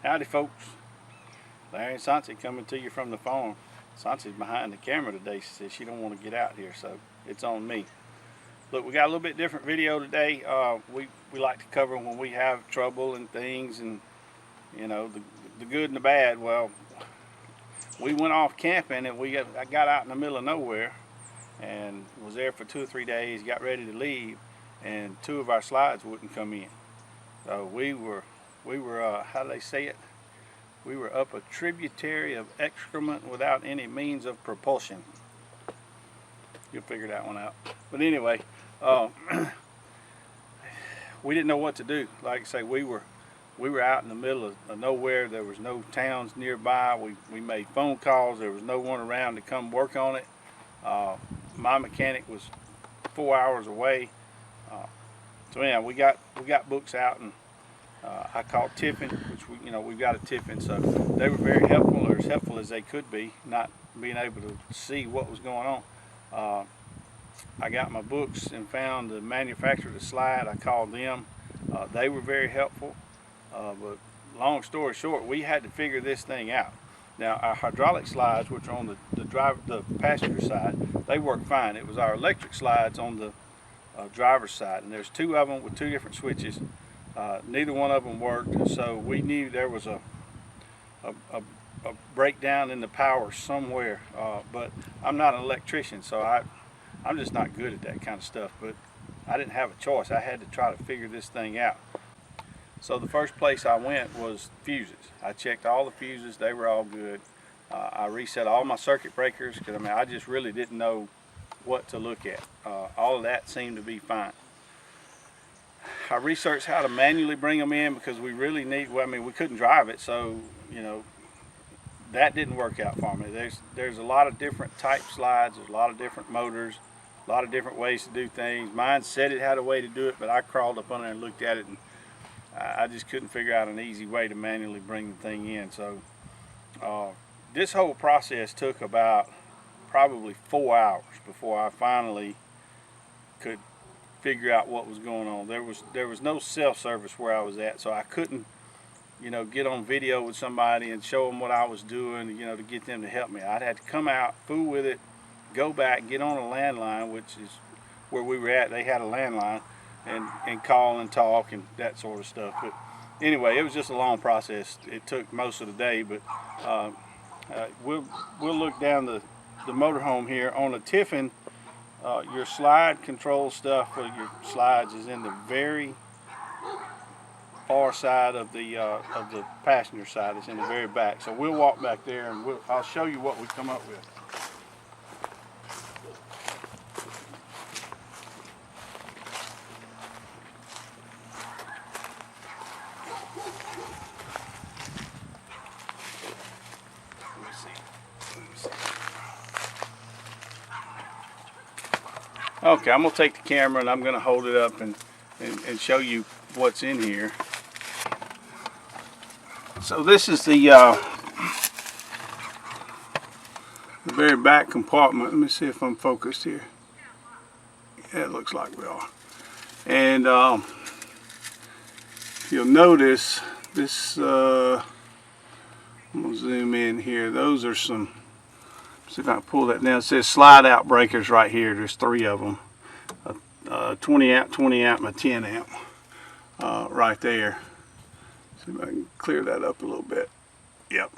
Howdy folks, Larry and Sansi coming to you from the farm. Sansi's behind the camera today. She says she don't want to get out here, so it's on me. Look, we got a little bit different video today. We like to cover when we have trouble and things, and you know, the good and the bad. Well, we went off camping and I got out in the middle of nowhere and was there for 2 or 3 days, got ready to leave, and 2 of our slides wouldn't come in. So we were how do they say it? We were up a tributary of excrement without any means of propulsion. You'll figure that one out. But anyway, we didn't know what to do. Like I say, we were out in the middle of nowhere. There was no towns nearby. We made phone calls. There was no one around to come work on it. My mechanic was 4 hours away. So yeah, we got books out, and I called Tiffin, which we've got a Tiffin, so they were very helpful, or as helpful as they could be, not being able to see what was going on. I got my books and found the manufacturer of the slide. I called them. They were very helpful. But long story short, we had to figure this thing out. Now, our hydraulic slides, which are on the passenger side, they work fine. It was our electric slides on the driver's side, and there's 2 of them with 2 different switches. Neither one of them worked, so we knew there was a breakdown in the power somewhere. But I'm not an electrician, so I'm just not good at that kind of stuff. But I didn't have a choice. I had to try to figure this thing out. So the first place I went was fuses. I checked all the fuses. They were all good. I reset all my circuit breakers because I just really didn't know what to look at. All of that seemed to be fine. I researched how to manually bring them in because we really we couldn't drive it, so that didn't work out for me. There's a lot of different type slides. There's a lot of different motors, a lot of different ways to do things. Mine said it had a way to do it, but I crawled up under and looked at it, and I just couldn't figure out an easy way to manually bring the thing in. So this whole process took about probably 4 hours before I finally could figure out what was going on. There was no self-service where I was at, so I couldn't get on video with somebody and show them what I was doing, to get them to help me. I'd have to come out, fool with it, go back, get on a landline, which is where we were at. They had a landline, and call and talk and that sort of stuff. But anyway, it was just a long process. It took most of the day, but we'll look down the motorhome here. On a Tiffin, your slide control stuff for your slides is in the very far side of the passenger side. It's in the very back. So we'll walk back there, and I'll show you what we come up with. Okay, I'm going to take the camera and I'm going to hold it up and show you what's in here. So this is the very back compartment. Let me see if I'm focused here. Yeah, it looks like we are. And you'll notice this, I'm going to zoom in here. Those are some, see if I can pull that down. It says slide out breakers right here. There's 3 of them. 20 amp, 20 amp, and a 10 amp right there. See if I can clear that up a little bit. Yep.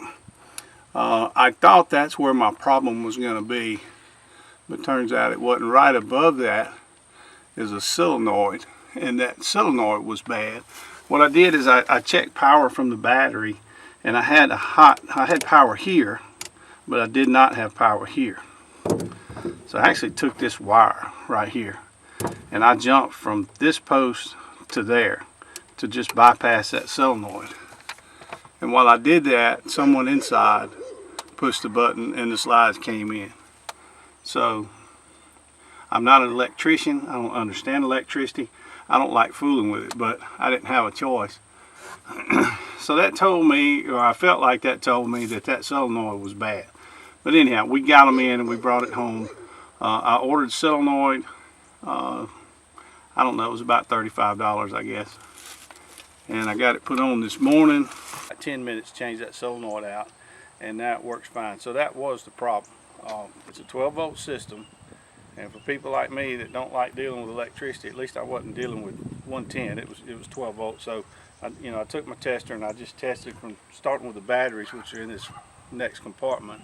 I thought that's where my problem was going to be, but turns out it wasn't. Right above that is a solenoid, and that solenoid was bad. What I did is I checked power from the battery, and I had power here, but I did not have power here. So I actually took this wire right here, and I jumped from this post to there to just bypass that solenoid. And while I did that, someone inside pushed the button and the slides came in. So I'm not an electrician. I don't understand electricity. I don't like fooling with it, but I didn't have a choice. So that told me, or I felt like that told me, that solenoid was bad. But anyhow, we got them in and we brought it home. I ordered solenoid. I don't know, it was about $35, I guess. and I got it put on this morning. 10 minutes, change that solenoid out, and now it works fine. So that was the problem. It's a 12-volt system, and for people like me that don't like dealing with electricity, at least I wasn't dealing with 110. It was 12 volts. So I took my tester and I just tested from starting with the batteries, which are in this next compartment.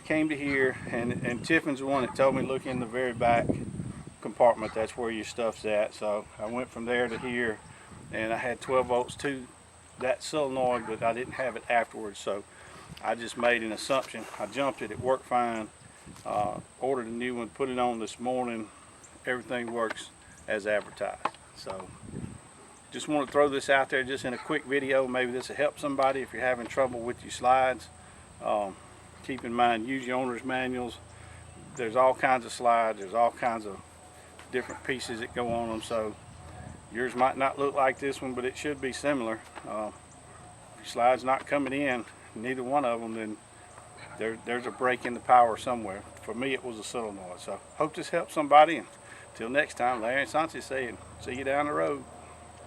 Came to here, and Tiffin's the one that told me look in the very back compartment. That's where your stuff's at. So I went from there to here, and I had 12 volts to that solenoid, but I didn't have it afterwards. So I just made an assumption. I jumped it. It worked fine. Ordered a new one, put it on this morning. Everything works as advertised. So just want to throw this out there just in a quick video. Maybe this will help somebody if you're having trouble with your slides. Keep in mind, use your owner's manuals. There's all kinds of slides. There's all kinds of different pieces that go on them. So yours might not look like this one, but it should be similar. If your slide's not coming in, neither one of them, then there's a break in the power somewhere. For me, it was a solenoid. So hope this helps somebody. And until next time, Larry and Santi saying, see you down the road.